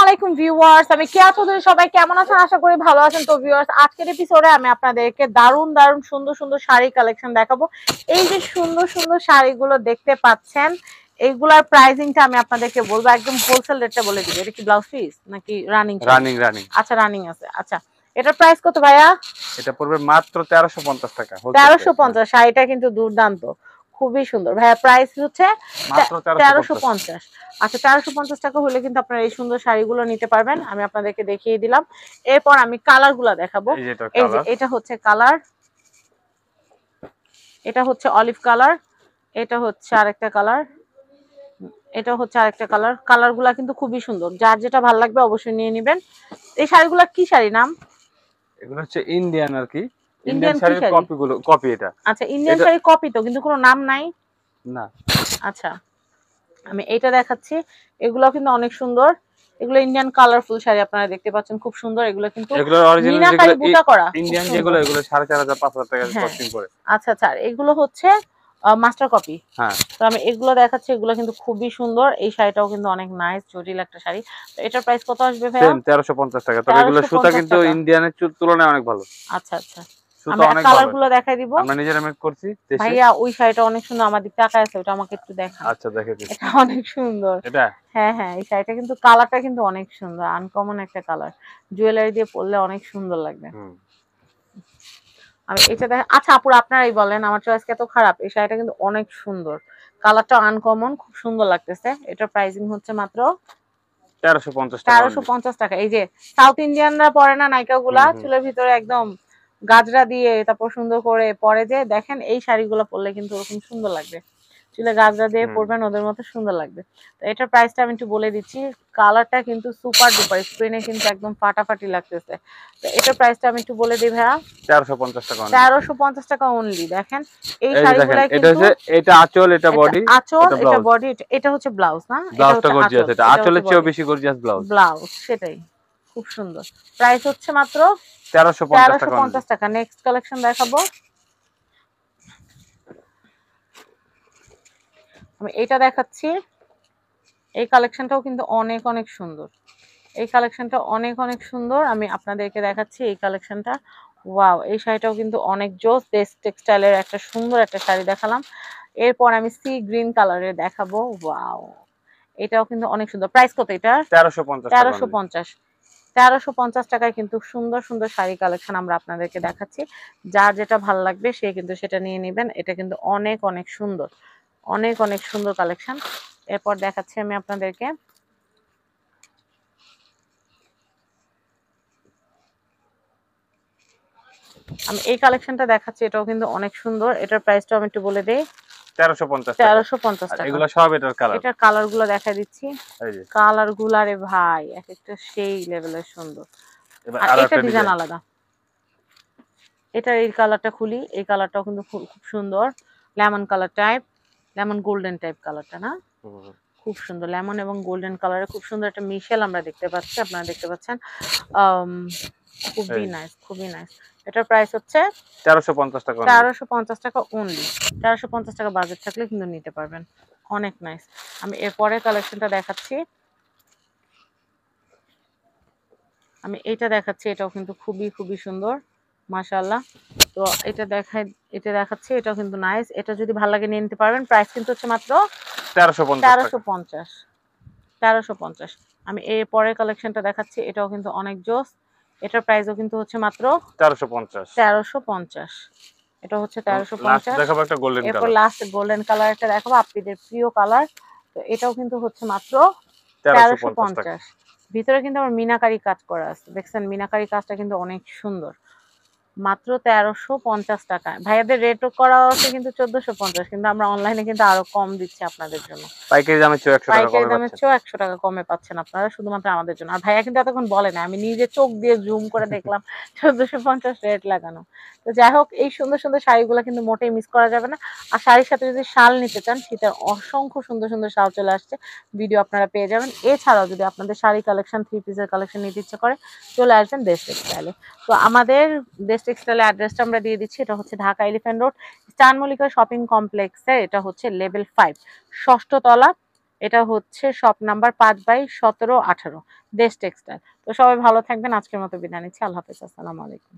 আলাইকুম ভিউয়ার্স, আমি কেয়া চৌধুরী। সবাই কেমন আছেন? আশা করি ভালো আছেন। তো ভিউয়ার্স, আজকের এপিসোডে আমি আপনাদেরকে দারুণ দারুণ সুন্দর সুন্দর শাড়ি কালেকশন দেখাবো। এই যে সুন্দর সুন্দর শাড়িগুলো দেখতে পাচ্ছেন, এইগুলার প্রাইসিংটা আমি আপনাদেরকে বলবো, একদম হোলসেল রেটটা বলে দিব। এটা কি ব্লাউজ পিস নাকি রানিং? রানিং। আচ্ছা, রানিং আছে। আচ্ছা, এটার প্রাইস কত ভাইয়া? এটা পড়বে মাত্র 1350 টাকা। 1350। শাড়িটা কিন্তু দুর্দান্ত, খুবই সুন্দর ভাইয়া। প্রাইস হচ্ছে মাত্র 1350। আচ্ছা, 1350 টাকা হলে কিন্তু আপনারা এই সুন্দর শাড়িগুলো নিতে পারবেন। আমি আপনাদেরকে দেখিয়ে দিলাম। এরপর আমি কালার গুলা দেখাবো। এই যে এটা হচ্ছে কালার, এটা হচ্ছে অলিভ কালার, এটা হচ্ছে আরেকটা কালার, এটা হচ্ছে আরেকটা কালার। কালার গুলা কিন্তু খুবই সুন্দর, যার যেটা ভালো লাগবে অবশ্যই নিয়ে নেবেন। এই শাড়িগুলা কি শাড়ি নাম? এগুলো হচ্ছে ইন্ডিয়ান আর কি, ইন্ডিয়ান শাড়ির কপি এটা। আচ্ছা, ইন্ডিয়ান শাড়ি কপি তো, কিন্তু কোনো নাম নাই না। আচ্ছা, আমি এইটা দেখাচ্ছি। এগুলো কিন্তু অনেক সুন্দর। এগুলো ইন্ডিয়ান কালারফুল শাড়ি, আপনারা দেখতে পাচ্ছেন, খুব সুন্দর। এগুলো কিন্তু মিনাকারি বুটা করা ইন্ডিয়ান যেগুলো, এগুলো 4500 5000 টাকা কস্টিং করে। আচ্ছা আচ্ছা, এগুলো হচ্ছে মাস্টার কপি। হ্যাঁ, তো আমি এগুলো দেখাচ্ছি। এগুলো কিন্তু খুবই সুন্দর। এই শাড়িটাও কিন্তু অনেক নাইস, জটিল একটা শাড়ি। তো এটার প্রাইস কত আসবে ভাইয়া? 1350 টাকা। তবে এগুলো সুতা কিন্তু ইন্ডিয়ানের তুলনায় অনেক ভালো। আচ্ছা আচ্ছা, সুতা অনেক ভালো। কালারগুলো দেখাই দিব। আমরা নিজেরা মেক করছি দেশে। ভাইয়া ওই শাড়িটা অনেক সুন্দর, আমার দিকে তাকায় আছে, ওটা আমাকে একটু দেখান। আচ্ছা, দেখে দিচ্ছি। এটা অনেক সুন্দর। এটা হ্যাঁ হ্যাঁ, এই শাড়িটা কিন্তু কালারটা কিন্তু অনেক সুন্দর, আনকমন একটা কালার। জুয়েলারি দিয়ে পরলে অনেক সুন্দর লাগবে। আমি এটা দেখ। আচ্ছা আপুরা, আপনারাই বলেন, আমার চয়েস এত খারাপ? এই শাড়িটা কিন্তু অনেক সুন্দর, কালারটা আনকমন, খুব সুন্দর লাগতেছে। এটার প্রাইসিং হচ্ছে মাত্র 1350 টাকা। 1350 টাকা। এই যে সাউথ ইন্ডিয়ানরা পরে না নায়িকা গুলা, চুলের ভিতরে একদম গাজরা দিয়ে তারপর সুন্দর করে পরে, যে দেখেন এই শাড়িগুলো পরলে কিন্তু ওরকম সুন্দর লাগবে। চুলে গাজরা দিয়ে পরবেন, ওদের মতো সুন্দর লাগবে। তো এটার প্রাইসটা আমি একটু বলে দিচ্ছি। কালারটা কিন্তু সুপার ডুপার, স্ক্রিনে কিন্তু একদম ফাটাফাটি লাগতেছে। তো এটার প্রাইসটা আমি একটু বলে দিই ভাইয়া। 1350 টাকা। 1350 টাকা অনলি। দেখেন এই শাড়িগুলো কিন্তু, এটা আঁচল, এটা বডি, আঁচল, এটা বডি, এটা হচ্ছে ব্লাউজ না? ব্লাউজটা গর্জিয়াস। এটা আঁচলের চেয়েও বেশি গর্জিয়াস ব্লাউজ, সেটাই খুব সুন্দর। প্রাইস হচ্ছে মাত্র 1350 টাকা। নেক্সট কালেকশন দেখাবো। আমি এটা দেখাচ্ছি। এই কালেকশনটাও কিন্তু অনেক অনেক সুন্দর। এই কালেকশনটা অনেক অনেক সুন্দর। আমি আপনাদেরকে দেখাচ্ছি এই কালেকশনটা। ওয়াও, এই শাড়িটাও কিন্তু অনেক জোস। বেস্ট টেক্সটাইলের একটা সুন্দর একটা শাড়ি দেখালাম। এরপর আমি সি গ্রিন কালারের দেখাবো। ওয়াও, এটাও কিন্তু অনেক সুন্দর। প্রাইস কত এটা? 1350। 1350 টাকায় কিন্তু সুন্দর সুন্দর শাড়ি কালেকশন আমরা আপনাদেরকে দেখাচ্ছি। যার যেটা ভালো লাগবে সে কিন্তু সেটা নিয়ে নেবেন। এটা কিন্তু অনেক অনেক সুন্দর, অনেক অনেক সুন্দর কালেকশন। এরপর দেখাচ্ছি আমি আপনাদেরকে। আমি এই কালেকশনটা দেখাচ্ছি, এটাও কিন্তু অনেক সুন্দর। এটার প্রাইসটা আমি একটু বলে দেই। 1350 টাকা। এগুলো সব এটার কালার। এটার কালারগুলো দেখাই দিচ্ছি। এই যে কালারগুলো, রে ভাই, এক একটা সেই লেভেলের সুন্দর। আর এটা ডিজাইন আলাদা। এটা এই কালারটা খুলি, এই কালারটাও কিন্তু খুব সুন্দর। Lemon colour type, lemon golden type কালারটা না? খুব সুন্দর। লেমন এবং গোল্ডেন কালারে খুব সুন্দর একটা মিশেল আমরা দেখতে পাচ্ছি, আপনারা দেখতে পাচ্ছেন। খুবই নাইস, খুবই নাইস। এটার প্রাইস হচ্ছে 1350 টাকা। 1350 টাকা অনলি। 1350 টাকা বাজেট থাকলে কিন্তু নিতে পারবেন। অনেক নাইস। আমি এরপরে কালেকশনটা দেখাচ্ছি। আমি এটা দেখাচ্ছি, এটাও কিন্তু খুবই খুবই সুন্দর, মাশাআল্লাহ। তো এটা দেখাচ্ছি, এটাও কিন্তু নাইস। এটা যদি ভালো লাগে নিয়ে নিতে পারবেন। প্রাইস কিন্তু হচ্ছে মাত্র 1350। আমি এর পরের কালেকশনটা দেখাচ্ছি, এটাও কিন্তু অনেক জোস। এটার প্রাইসও কিন্তু হচ্ছে মাত্র 1350। এটা হচ্ছে 1350। দেখাবো একটা গোল্ডেন কালার। এরপর লাস্ট গোল্ডেন কালারটা দেখাবো, আপনাদের প্রিয় কালার। তো এটাও কিন্তু হচ্ছে মাত্র 1350। ভিতরে কিন্তু আমার মিনাকারি কাজ করা আছে, দেখছেন? মিনাকারি কাজটা কিন্তু অনেক সুন্দর। মাত্র 1350 টাকা। ভাইয়াদের রেটও করা আছে কিন্তু 1450, কিন্তু আমরা অনলাইনে কিন্তু আরো কম দিচ্ছি আপনাদের জন্য। পাইকারি দামে 100 টাকা কমে পাচ্ছেন আপনারা, শুধুমাত্র আমাদের জন্য। আর ভাইয়া কিন্তু এতক্ষণ বলে না, আমি নিজে চোখ দিয়ে জুম করে দেখলাম 1450 রেট লাগানো। তো যাই হোক, এই সুন্দর সুন্দর শাড়িগুলো কিন্তু মোটেই মিস করা যাবে না। আর শাড়ির সাথে যদি শাল নিতে চান, শীতের অসংখ্য সুন্দর সুন্দর শাল চলে আসছে, ভিডিও আপনারা পেয়ে যাবেন। এছাড়াও যদি আপনাদের শাড়ি কালেকশন, 3 পিসের কালেকশন নিতে ইচ্ছে করে, চলে আসবেন বেস্ট টেক্সটাইলে। তো আমাদের বেস্ট টেক্সটাইলের অ্যাড্রেসটা আমরা দিয়ে দিচ্ছি। এটা হচ্ছে Dhaka elephant road, star Mallika shopping কমপ্লেক্সে। এটা হচ্ছে লেভেল 5, 6ষ্ঠ তলা। এটা হচ্ছে শপ নাম্বার 5/17-18 দেশ টেক্সটাইল। তো সবাই ভালো থাকবেন, আজকের মতো বিদায় নিচ্ছি। আল্লাহ হাফেজ, আসসালামু আলাইকুম।